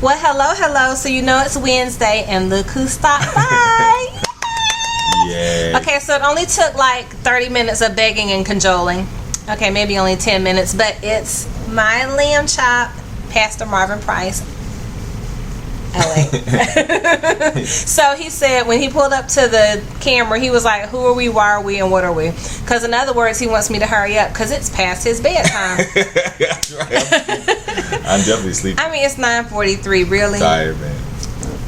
Well, hello. So you know it's Wednesday, and look who stopped by. Yeah. Okay, so it only took like 30 minutes of begging and cajoling. Okay, maybe only 10 minutes, but it's my lamb chop, Pastor Marvin Price. So he said when he pulled up to the camera, he was like, who are we, why are we, and what are we? Because in other words, he wants me to hurry up because it's past his bedtime. That's right. I'm definitely sleeping. I mean, it's 9:43, really. Tired, man.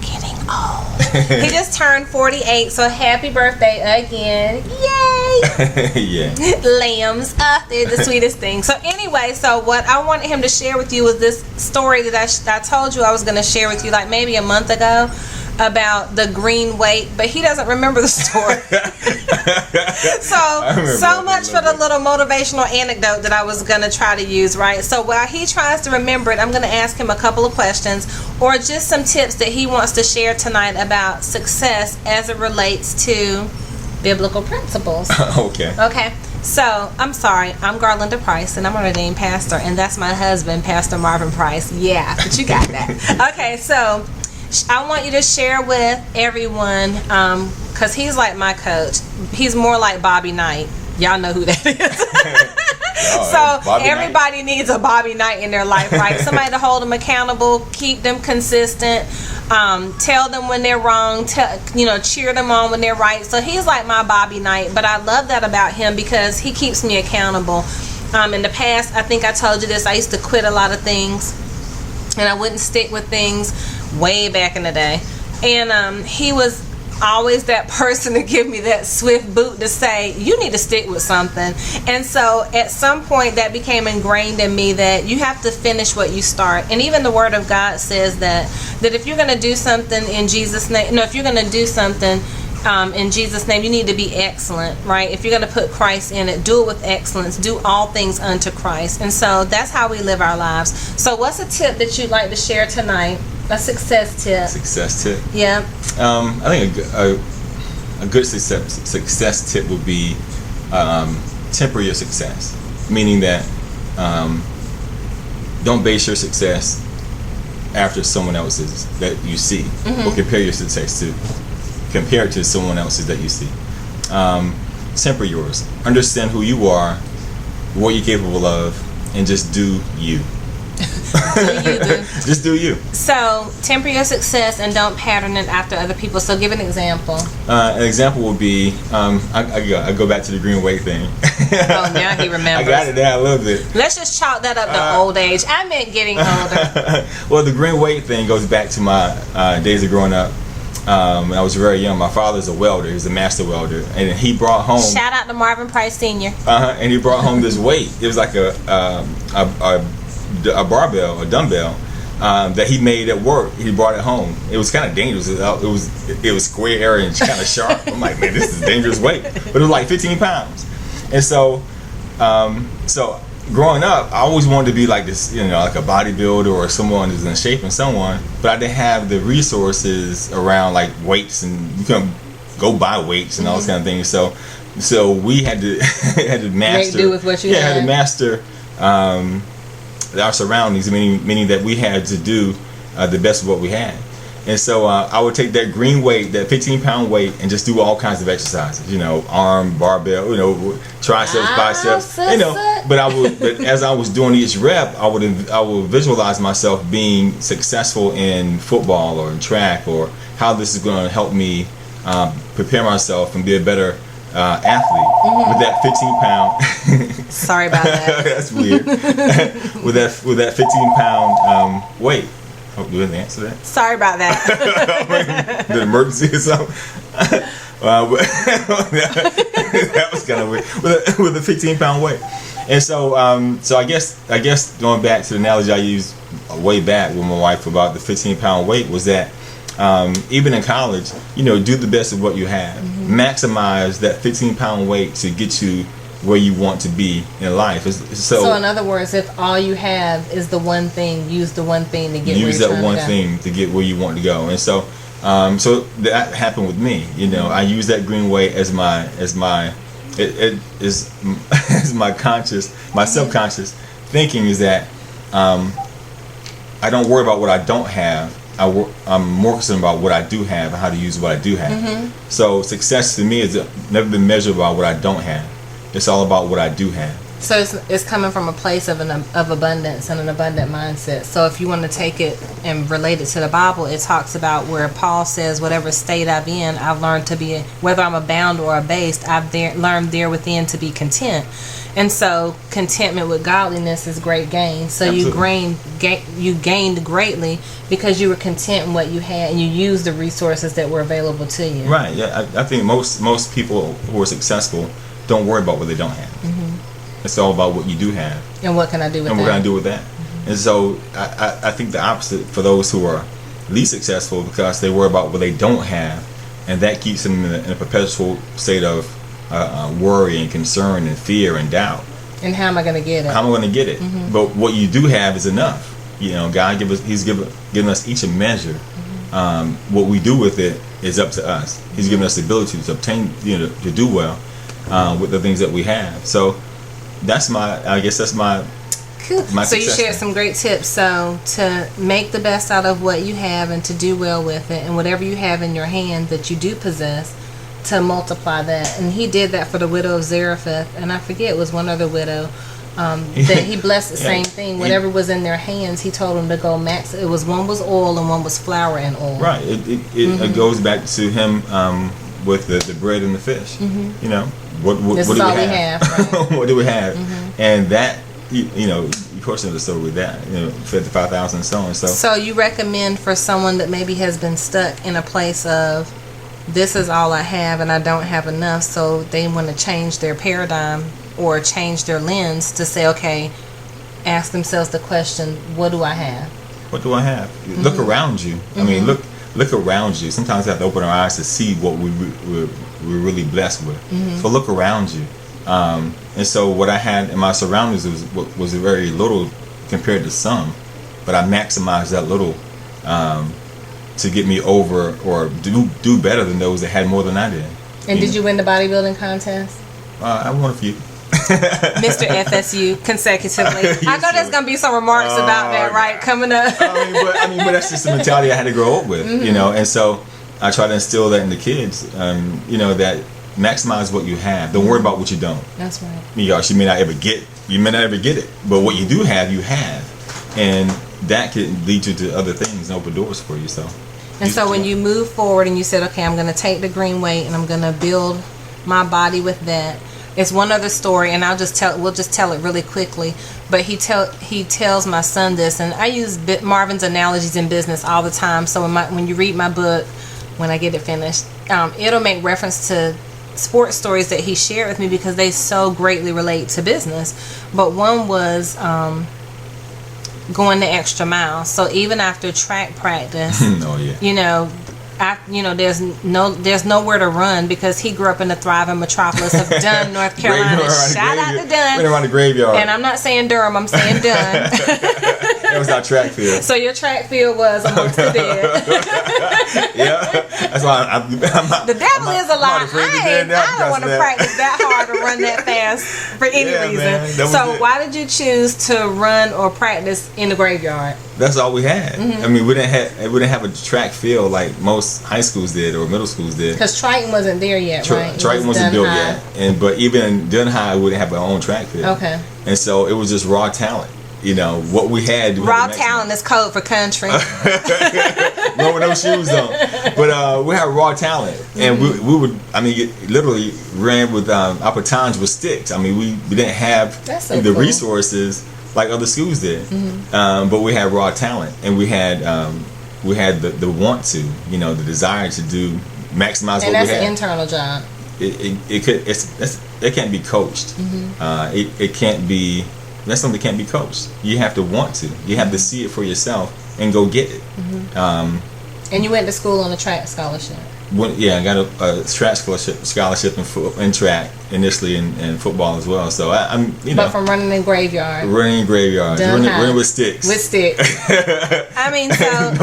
Getting old. He just turned 48, so happy birthday again. Yay! Yeah. Lambs. They're the sweetest thing. So anyway, so what I wanted him to share with you was this story that I told you I was going to share with you like maybe a month ago about the green weight, but he doesn't remember the story. So much for the little motivational anecdote that I was going to try to use, right? So while he tries to remember it, I'm going to ask him a couple of questions or just some tips that he wants to share tonight about success as it relates to biblical principles. Okay. So, I'm sorry, I'm Garlinda Price, and I'm an ordained pastor, and that's my husband, Pastor Marvin Price. Yeah, but you got that. Okay, so I want you to share with everyone, because he's like my coach. He's more like Bobby Knight. Y'all know who that is. So everybody needs a Bobby Knight in their life, right? Somebody to hold them accountable, keep them consistent, tell them when they're wrong, cheer them on when they're right. So he's like my Bobby Knight, but I love that about him because he keeps me accountable. In the past, I think I told you this, I used to quit a lot of things, and I wouldn't stick with things way back in the day. And he was always that person to give me that swift boot to say, you need to stick with something. And so at some point that became ingrained in me that you have to finish what you start. And even the Word of God says that if you're going to do something in Jesus' name, if you're going to do something in Jesus' name, you need to be excellent, right? If you're going to put Christ in it, do it with excellence. Do all things unto Christ. And so that's how we live our lives. So what's a tip that you'd like to share tonight? A success tip. Success tip. Yeah. I think a good success tip would be temper your success, meaning that don't base your success after someone else's that you see, or compare your success to someone else's that you see. Temper yours. Understand who you are, what you're capable of, and just do you. Just do you. So temper your success and don't pattern it after other people. So give an example. An example would be I go back to the green weight thing. Oh, now he remembers. I got it down a little bit. Let's just chalk that up to old age. I meant getting older. Well, the green weight thing goes back to my days of growing up. When I was very young. My father's a welder. He was a master welder, and he brought home. Shout out to Marvin Price Sr. And he brought home this weight. It was like a barbell, a dumbbell that he made at work. He brought it home. It was kind of dangerous. It was square and kind of sharp. I'm like, man, this is a dangerous weight. But it was like 15 pounds. And so growing up, I always wanted to be like this, like a bodybuilder or someone who's in shape and someone. But I didn't have the resources around like weights, and you couldn't go buy weights and all those kind of things. So we had to master. Make do with what you had. Had to master. Our surroundings, meaning that we had to do the best of what we had. And so I would take that green weight, that 15-pound weight, and just do all kinds of exercises, arm, barbell, triceps, biceps, But as I was doing each rep, I would visualize myself being successful in football or in track, or how this is going to help me prepare myself and be a better athlete with that 15-pound. Sorry about that. That's weird. with that 15-pound weight. Oh, do you have to answer that? Sorry about that. The emergency or something. That was kind of weird. With a 15-pound weight. And so I guess going back to the analogy I used way back with my wife about the 15-pound weight was that. Even in college, do the best of what you have. Maximize that 15-pound weight to get you where you want to be in life. So in other words, if all you have is the one thing, use the one thing to get where you're trying to go. Use that one thing to get where you want to go. And so that happened with me. I use that green weight as my my subconscious thinking is that I don't worry about what I don't have. I'm more concerned about what I do have and how to use what I do have. So success to me has never been measured by what I don't have. It's all about what I do have. So it's coming from a place of abundance and an abundant mindset. So if you want to take it and relate it to the Bible, it talks about where Paul says, whatever state I'm in, I've learned to be, whether I'm abound or abased, I've learned there within to be content. And so contentment with godliness is great gain. So you gained greatly because you were content in what you had and you used the resources that were available to you. Right. Yeah. I think most people who are successful don't worry about what they don't have. It's all about what you do have. And what can I do with that? And what can I do with that? And so I think the opposite for those who are least successful, because they worry about what they don't have, and that keeps them in a perpetual state of worry and concern and fear and doubt. And how am I going to get it? How am I going to get it? But what you do have is enough. God He's given us each a measure. What we do with it is up to us. He's given us the ability to obtain, to do well with the things that we have. So that's my Cool. my So you success shared thing. some great tips. So to make the best out of what you have and to do well with it, and whatever you have in your hand that you do possess, to multiply that. And he did that for the widow of Zarephath, and I forget, it was one other widow that he blessed the same thing. Whatever was in their hands, he told them to go max. It was, one was oil and one was flour and oil. Right. It goes back to him with the bread and the fish. What This do is we all we have? have, right? What do we have? And that you course of the story with that, fed the 5,000 and so on. So you recommend for someone that maybe has been stuck in a place of, this is all I have and I don't have enough, so they want to change their paradigm or change their lens to say, okay, ask themselves the question, what do I have? What do I have? Look around you. I mean, look around you. Sometimes we have to open our eyes to see what we're really blessed with. So look around you. And so what I had in my surroundings was very little compared to some, but I maximized that little to get me over or do better than those that had more than I did. And did you win the bodybuilding contest? I won a few. Mr. FSU consecutively. I know there's gonna be some remarks about that, right, coming up. but that's just the mentality I had to grow up with, and so I try to instill that in the kids, that maximize what you have. Don't worry about what you don't. That's right. You may not ever get it, but what you do have, you have, and that can lead you to other things and open doors for you. So when you move forward and you said, okay, I'm going to take the green weight and I'm going to build my body with that. It's one other story, and we'll just tell it really quickly. But he tells my son this, and I use Marvin's analogies in business all the time. So when you read my book, when I get it finished, it'll make reference to sports stories that he shared with me because they so greatly relate to business. But one was going the extra mile. So even after track practice, there's nowhere to run because he grew up in the thriving metropolis of Dunn, North Carolina. Shout out to Dunn. Went around the graveyard. And I'm not saying Durham, I'm saying Dunn. That was our track field. So your track field was amongst the dead. Yeah, that's why I'm the devil is a lie. I don't want to practice that hard or run that fast for any reason. So why did you choose to run or practice in the graveyard? That's all we had. I mean, we didn't have a track field like most high schools did or middle schools did. Because Triton wasn't there yet, right? Triton wasn't built yet, but even in Dunn High, we didn't have our own track field. Okay. And so it was just raw talent. What we had. Raw talent is code for country. No, with no shoes on. But we had raw talent, and we would. I mean, literally ran with our batons with sticks. I mean, we didn't have the resources like other schools did, but we had raw talent, and we had the want to, the desire to maximize what we had. And that's an internal job. It can't be coached. It can't be. That's something that can't be coached. You have to want to. You have to see it for yourself and go get it. And you went to school on a track scholarship. I got a track scholarship in track initially, and football as well. So I'm, But from running in graveyard. Running with sticks. With sticks. I mean, so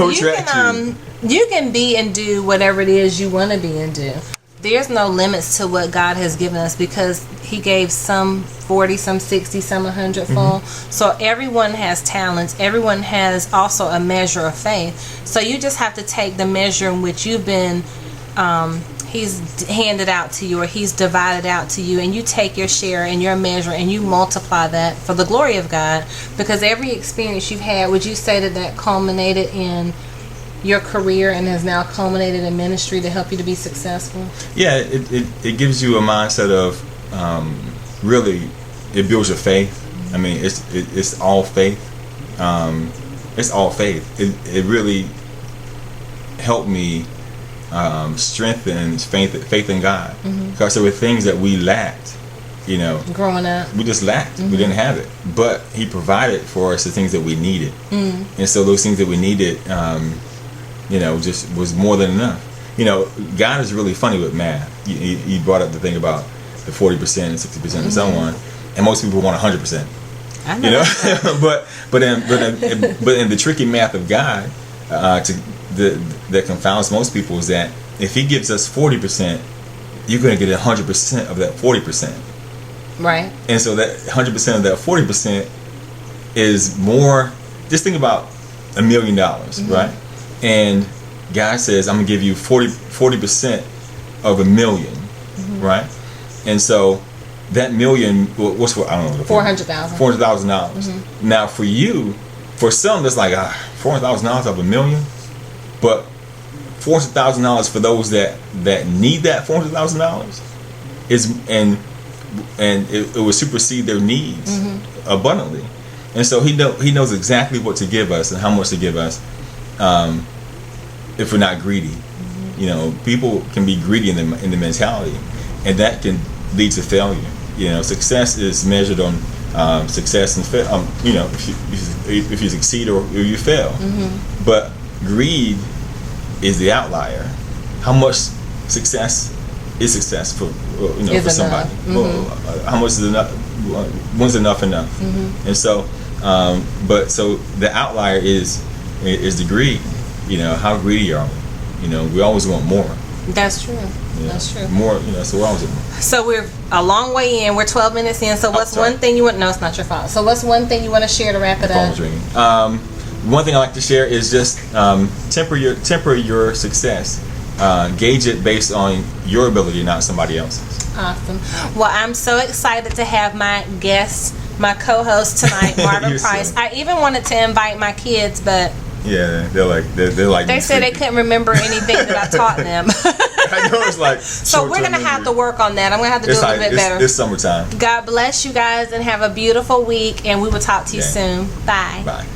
you can be and do whatever it is you want to be and do. there's no limits to what God has given us, because he gave some 40, some 60, some 100-fold. So everyone has talents. Everyone has also a measure of faith. So you just have to take the measure in which you've been, he's handed out to you, or he's divided out to you, and you take your share and your measure and you multiply that for the glory of God. Because every experience you've had, would you say that that culminated in your career and has now culminated in ministry to help you to be successful? Yeah, it gives you a mindset of really, it builds your faith. I mean, it's all faith. It's all faith. It really helped me strengthen faith in God, because there were things that we lacked. You know, growing up, we just lacked. We didn't have it, but he provided for us the things that we needed, and so those things that we needed, you know, just was more than enough. You know, God is really funny with math. You brought up the thing about the 40% and 60% and so on, and most people want 100%. I know. You know, but in the tricky math of God, that confounds most people is that if he gives us 40%, you're going to get 100% of that 40%. Right. And so that 100% of that 40% is more. Just think about $1 million, right? And God says, I'm gonna give you 40% of $1 million, right? And so that million, what's what, I don't know, $400,000. Now for you, for some, it's like $400,000 of $1 million, but $400,000 for those that need that $400,000 is and it will supersede their needs abundantly. And so he knows exactly what to give us and how much to give us. If we're not greedy, you know, people can be greedy in the mentality, and that can lead to failure. You know, success is measured on success and fail. You know, if you succeed or you fail. But greed is the outlier. How much success is success for for somebody? Well, how much is enough? When's enough? And so, but so the outlier is the greed. You know, how greedy are we? You know, we always want more. That's true. You know, That's true. More, you know, so we're always want more. So we're a long way in. We're 12 minutes in. So what's one thing you want? No, it's not your fault. So what's one thing you want to share to wrap it up? One thing I like to share is just temper your success. Gauge it based on your ability, not somebody else's. Awesome. Well, I'm so excited to have my guest, my co-host tonight, Marvin Price. I even wanted to invite my kids, but yeah, they're like they said they couldn't remember anything that I taught them. I know, it's like so we're gonna have to work on that. I'm gonna have to do a little bit better. It's summertime. God bless you guys and have a beautiful week, and we will talk to you soon. Bye. Bye.